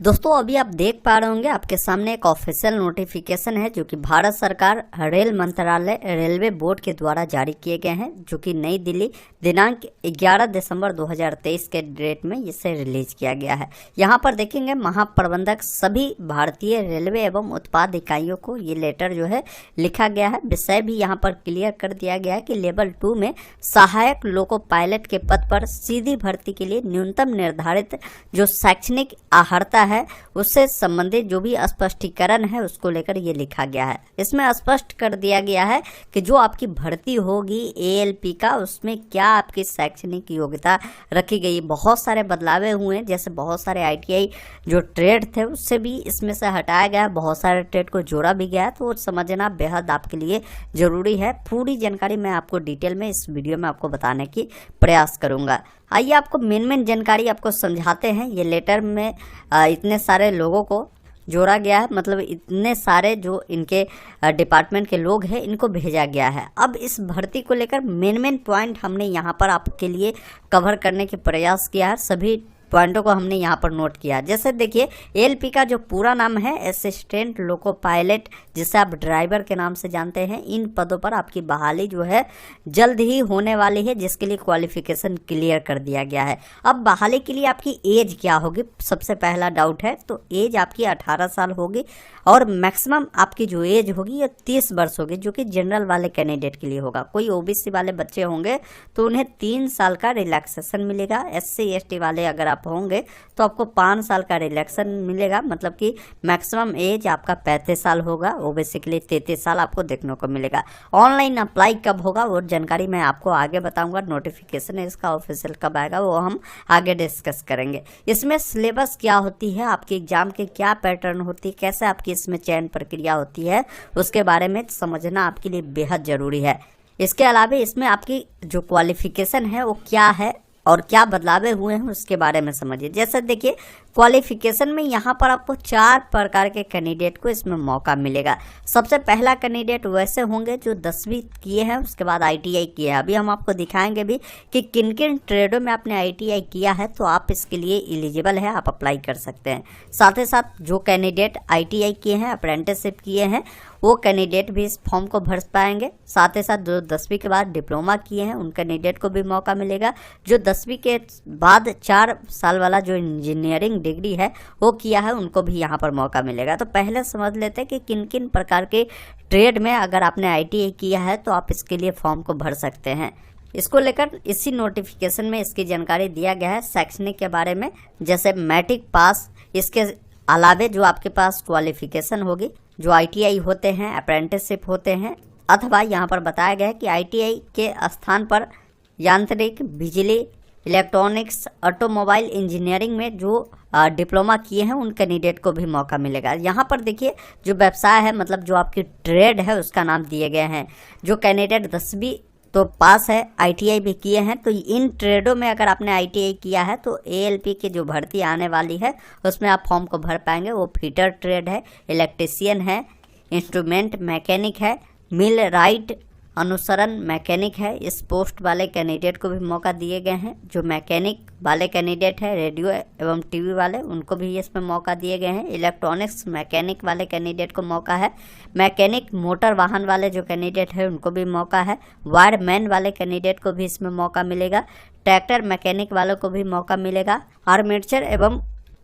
दोस्तों अभी आप देख पा रहे होंगे आपके सामने एक ऑफिशियल नोटिफिकेशन है जो कि भारत सरकार रेल मंत्रालय रेलवे बोर्ड के द्वारा जारी किए गए हैं, जो कि नई दिल्ली दिनांक 11 दिसंबर 2023 के डेट में इसे रिलीज किया गया है। यहाँ पर देखेंगे महाप्रबंधक सभी भारतीय रेलवे एवं उत्पाद इकाइयों को ये लेटर जो है लिखा गया है। विषय भी यहाँ पर क्लियर कर दिया गया है कि लेवल 2 में सहायक लोको पायलट के पद पर सीधी भर्ती के लिए न्यूनतम निर्धारित जो शैक्षणिक अर्हता है उससे संबंधित जो भी स्पष्टीकरण है उसको लेकर ये लिखा गया है। इसमें स्पष्ट कर दिया गया है कि जो आपकी भर्ती होगी एएलपी का, उसमें क्या आपकी शैक्षणिक योग्यता रखी गई। बहुत सारे बदलावे हुए हैं, जैसे बहुत सारे आईटीआई जो ट्रेड थे उससे भी इसमें से हटाया गया, बहुत सारे ट्रेड को जोड़ा भी गया, तो वो समझना बेहद आपके लिए जरूरी है। पूरी जानकारी मैं आपको डिटेल में इस वीडियो में आपको बताने की प्रयास करूंगा। आइए आपको मेन जानकारी आपको समझाते हैं। ये लेटर में इतने सारे लोगों को जोड़ा गया है, मतलब इतने सारे जो इनके डिपार्टमेंट के लोग हैं इनको भेजा गया है। अब इस भर्ती को लेकर मेन पॉइंट हमने यहाँ पर आपके लिए कवर करने के प्रयास किया है। सभी पॉइंटों को हमने यहाँ पर नोट किया। जैसे देखिए एएलपी का जो पूरा नाम है असिस्टेंट लोको पायलट, जिसे आप ड्राइवर के नाम से जानते हैं। इन पदों पर आपकी बहाली जो है जल्द ही होने वाली है, जिसके लिए क्वालिफिकेशन क्लियर कर दिया गया है। अब बहाली के लिए आपकी एज क्या होगी, सबसे पहला डाउट है। तो एज आपकी 18 साल होगी और मैक्सिमम आपकी जो एज होगी ये 30 वर्ष होगी, जो कि जनरल वाले कैंडिडेट के लिए होगा। कोई ओबीसी वाले बच्चे होंगे तो उन्हें 3 साल का रिलैक्सेशन मिलेगा। एससी एसटी वाले अगर आप होंगे तो आपको 5 साल का रिलैक्सेशन मिलेगा, मतलब कि मैक्सिमम एज आपका 35 साल होगा। ओबीसी के लिए 33 साल आपको देखने को मिलेगा। ऑनलाइन अप्लाई कब होगा वो जानकारी मैं आपको आगे बताऊंगा। नोटिफिकेशन है इसका ऑफिशियल कब आएगा वो हम आगे डिस्कस करेंगे। इसमें सिलेबस क्या होती है, आपके एग्जाम के क्या पैटर्न होती है, कैसे आपकी इसमें चयन प्रक्रिया होती है, उसके बारे में समझना आपके लिए बेहद जरूरी है। इसके अलावा इसमें आपकी जो क्वालिफिकेशन है वो क्या है और क्या बदलावे हुए हैं उसके बारे में समझिए। जैसे देखिए क्वालिफिकेशन में यहाँ पर आपको 4 प्रकार के कैंडिडेट को इसमें मौका मिलेगा। सबसे पहला कैंडिडेट वैसे होंगे जो 10वीं किए हैं, उसके बाद आईटीआई किए हैं। अभी हम आपको दिखाएंगे भी कि किन किन ट्रेडों में आपने आईटीआई किया है, तो आप इसके लिए एलिजिबल है, आप अप्लाई कर सकते हैं। साथ ही साथ जो कैंडिडेट आईटीआई किए हैं, अप्रेंटिसशिप किए हैं, वो कैंडिडेट भी इस फॉर्म को भर पाएंगे। साथ ही साथ जो 10वीं के बाद डिप्लोमा किए हैं उन कैंडिडेट को भी मौका मिलेगा। जो 10वीं के बाद 4 साल वाला जो इंजीनियरिंग डिग्री है वो किया है उनको भी यहाँ पर मौका मिलेगा। तो पहले समझ लेते हैं कि किन किन प्रकार के ट्रेड में अगर आपने आईटीआई किया है तो आप इसके लिए फॉर्म को भर सकते हैं। इसको लेकर इसी नोटिफिकेशन में इसकी जानकारी दिया गया है शैक्षणिक के बारे में। जैसे मैट्रिक पास, इसके अलावे जो आपके पास क्वालिफिकेशन होगी, जो आईटीआई होते हैं, अप्रेंटिसशिप होते हैं, अथवा यहाँ पर बताया गया है कि आईटीआई के स्थान पर यांत्रिक, बिजली, इलेक्ट्रॉनिक्स, ऑटोमोबाइल इंजीनियरिंग में जो डिप्लोमा किए हैं उन कैंडिडेट को भी मौका मिलेगा। यहाँ पर देखिए जो व्यवसाय है, मतलब जो आपकी ट्रेड है उसका नाम दिए गए हैं। जो कैंडिडेट 10वीं तो पास है, आईटीआई भी किए हैं, तो इन ट्रेडों में अगर आपने आईटीआई किया है तो एएलपी की जो भर्ती आने वाली है उसमें आप फॉर्म को भर पाएंगे। वो फिटर ट्रेड है, इलेक्ट्रीशियन है, इंस्ट्रूमेंट मैकेनिक है, मिल राइट अनुसरण मैकेनिक है। इस पोस्ट वाले कैंडिडेट को भी मौका दिए गए हैं। जो मैकेनिक वाले कैंडिडेट है, रेडियो एवं टीवी वाले, उनको भी इसमें मौका दिए गए हैं। इलेक्ट्रॉनिक्स मैकेनिक वाले कैंडिडेट को मौका है। मैकेनिक मोटर वाहन वाले जो कैंडिडेट है उनको भी मौका है। वायरमैन वाले कैंडिडेट को भी इसमें मौका मिलेगा। ट्रैक्टर मैकेनिक वालों को भी मौका मिलेगा। आर्मेचर एवं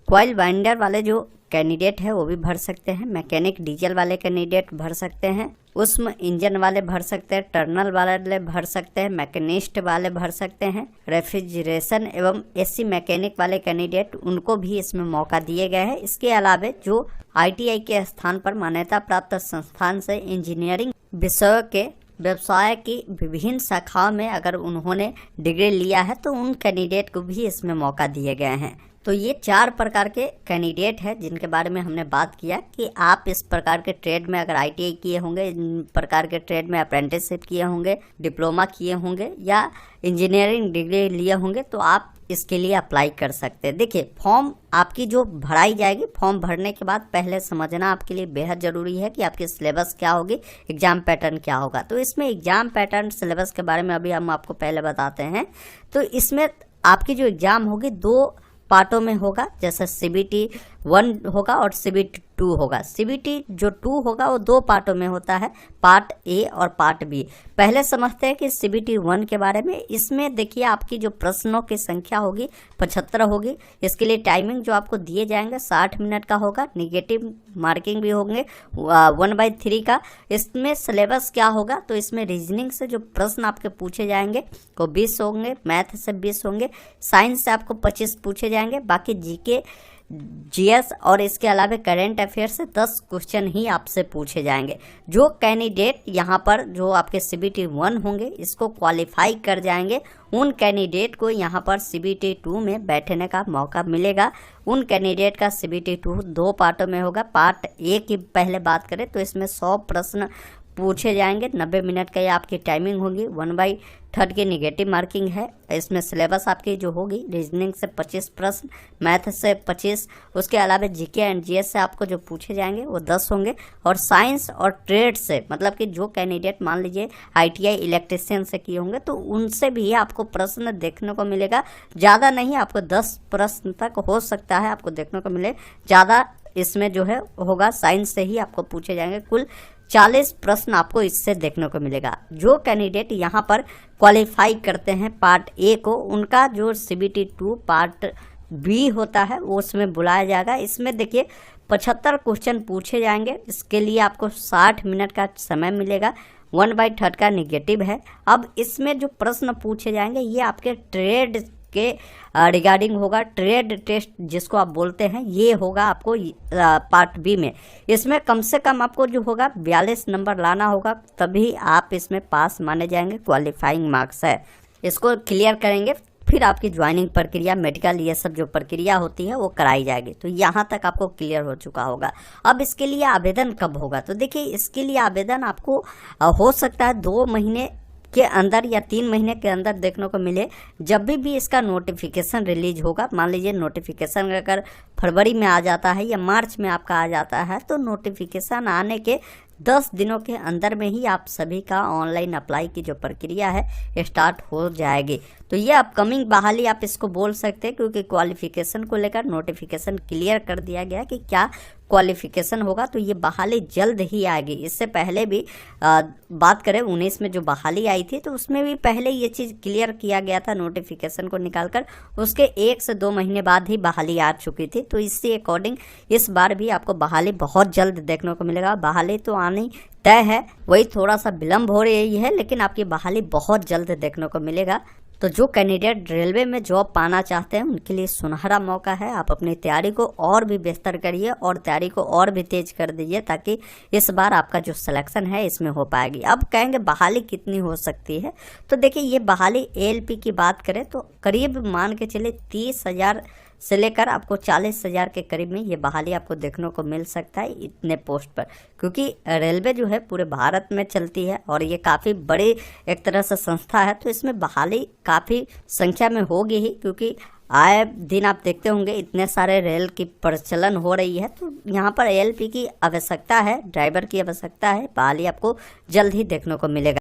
कॉइल वाइंडर वाले जो कैंडिडेट है वो भी भर सकते हैं। मैकेनिक डीजल वाले कैंडिडेट भर सकते हैं। उष्म इंजन वाले भर सकते हैं। टर्नल वाले भर सकते हैं। मैकेनिस्ट वाले भर सकते हैं। रेफ्रिजरेशन एवं एसी मैकेनिक वाले कैंडिडेट, उनको भी इसमें मौका दिए गए हैं। इसके अलावा जो आईटीआई के स्थान पर मान्यता प्राप्त संस्थान से इंजीनियरिंग विषयों के व्यवसाय की विभिन्न शाखाओं में अगर उन्होंने डिग्री लिया है तो उन कैंडिडेट को भी इसमें मौका दिए गए हैं। तो ये 4 प्रकार के कैंडिडेट हैं जिनके बारे में हमने बात किया कि आप इस प्रकार के ट्रेड में अगर आईटीआई किए होंगे, इन प्रकार के ट्रेड में अप्रेंटिसशिप किए होंगे, डिप्लोमा किए होंगे या इंजीनियरिंग डिग्री लिए होंगे तो आप इसके लिए अप्लाई कर सकते हैं। देखिए फॉर्म आपकी जो भराई जाएगी, फॉर्म भरने के बाद पहले समझना आपके लिए बेहद ज़रूरी है कि आपकी सिलेबस क्या होगी, एग्जाम पैटर्न क्या होगा। तो इसमें एग्जाम पैटर्न सिलेबस के बारे में अभी हम आपको पहले बताते हैं। तो इसमें आपकी जो एग्ज़ाम होगी 2 पार्टों में होगा, जैसे CBT 1 होगा और CBT 2 होगा। CBT जो 2 होगा वो 2 पार्टों में होता है, पार्ट ए और पार्ट बी। पहले समझते हैं कि CBT 1 के बारे में। इसमें देखिए आपकी जो प्रश्नों की संख्या होगी 75 होगी। इसके लिए टाइमिंग जो आपको दिए जाएंगे 60 मिनट का होगा। निगेटिव मार्किंग भी होंगे 1/3 का। इसमें सिलेबस क्या होगा, तो इसमें रीजनिंग से जो प्रश्न आपके पूछे जाएंगे वो 20 होंगे, मैथ से 20 होंगे, साइंस से आपको 25 पूछे जाएंगे, बाकी GK GS और इसके अलावा करेंट अफेयर से 10 क्वेश्चन ही आपसे पूछे जाएंगे। जो कैंडिडेट यहाँ पर जो आपके CBT 1 होंगे इसको क्वालिफाई कर जाएंगे, उन कैंडिडेट को यहाँ पर CBT 2 में बैठने का मौका मिलेगा। उन कैंडिडेट का CBT 2 2 पार्टों में होगा। पार्ट ए की पहले बात करें तो इसमें 100 प्रश्न पूछे जाएंगे, 90 मिनट का ये आपकी टाइमिंग होगी। 1/3 की निगेटिव मार्किंग है। इसमें सिलेबस आपकी जो होगी रीजनिंग से 25 प्रश्न, मैथ से 25, उसके अलावा GK एंड GS से आपको जो पूछे जाएंगे वो 10 होंगे। और साइंस और ट्रेड से, मतलब कि जो कैंडिडेट मान लीजिए ITI इलेक्ट्रिशियन से किए होंगे तो उनसे भी आपको प्रश्न देखने को मिलेगा। ज़्यादा नहीं, आपको 10 प्रश्न तक हो सकता है आपको देखने को मिले, ज़्यादा इसमें जो है होगा साइंस से ही आपको पूछे जाएंगे। कुल 40 प्रश्न आपको इससे देखने को मिलेगा। जो कैंडिडेट यहाँ पर क्वालिफाई करते हैं पार्ट ए को, उनका जो CBT 2 पार्ट बी होता है वो उसमें बुलाया जाएगा। इसमें देखिए 75 क्वेश्चन पूछे जाएंगे। इसके लिए आपको 60 मिनट का समय मिलेगा। 1/3 का निगेटिव है। अब इसमें जो प्रश्न पूछे जाएंगे ये आपके ट्रेड के रिगार्डिंग होगा। ट्रेड टेस्ट जिसको आप बोलते हैं ये होगा आपको पार्ट बी में। इसमें कम से कम आपको जो होगा 42 नंबर लाना होगा, तभी आप इसमें पास माने जाएंगे। क्वालिफाइंग मार्क्स है, इसको क्लियर करेंगे फिर आपकी ज्वाइनिंग प्रक्रिया, मेडिकल, ये सब जो प्रक्रिया होती है वो कराई जाएगी। तो यहाँ तक आपको क्लियर हो चुका होगा। अब इसके लिए आवेदन कब होगा, तो देखिए इसके लिए आवेदन आपको हो सकता है 2 महीने के अंदर या 3 महीने के अंदर देखने को मिले। जब भी इसका नोटिफिकेशन रिलीज होगा, मान लीजिए नोटिफिकेशन अगर फरवरी में आ जाता है या मार्च में आपका आ जाता है, तो नोटिफिकेशन आने के 10 दिनों के अंदर में ही आप सभी का ऑनलाइन अप्लाई की जो प्रक्रिया है स्टार्ट हो जाएगी। तो ये अपकमिंग बहाली आप इसको बोल सकते हैं, क्योंकि क्वालिफिकेशन को लेकर नोटिफिकेशन क्लियर कर दिया गया कि क्या क्वालिफिकेशन होगा, तो ये बहाली जल्द ही आएगी। इससे पहले भी बात करें 19 में जो बहाली आई थी तो उसमें भी पहले ये चीज़ क्लियर किया गया था, नोटिफिकेशन को निकालकर उसके 1 से 2 महीने बाद ही बहाली आ चुकी थी। तो इससे अकॉर्डिंग इस बार भी आपको बहाली बहुत जल्द देखने को मिलेगा। बहाली तो आनी तय है, वही थोड़ा सा विलम्ब हो रही है, लेकिन आपकी बहाली बहुत जल्द देखने को मिलेगा। तो जो कैंडिडेट रेलवे में जॉब पाना चाहते हैं उनके लिए सुनहरा मौका है। आप अपनी तैयारी को और भी बेहतर करिए और तैयारी को और भी तेज कर दीजिए, ताकि इस बार आपका जो सिलेक्शन है इसमें हो पाएगी। अब कहेंगे बहाली कितनी हो सकती है, तो देखिए ये बहाली ALP की बात करें तो करीब मान के चले 30,000 से लेकर आपको 40,000 के करीब में ये बहाली आपको देखने को मिल सकता है इतने पोस्ट पर, क्योंकि रेलवे जो है पूरे भारत में चलती है और ये काफ़ी बड़ी एक तरह से संस्था है। तो इसमें बहाली काफ़ी संख्या में होगी ही, क्योंकि आए दिन आप देखते होंगे इतने सारे रेल की प्रचलन हो रही है। तो यहाँ पर ALP की आवश्यकता है, ड्राइवर की आवश्यकता है। बहाली आपको जल्द ही देखने को मिलेगा।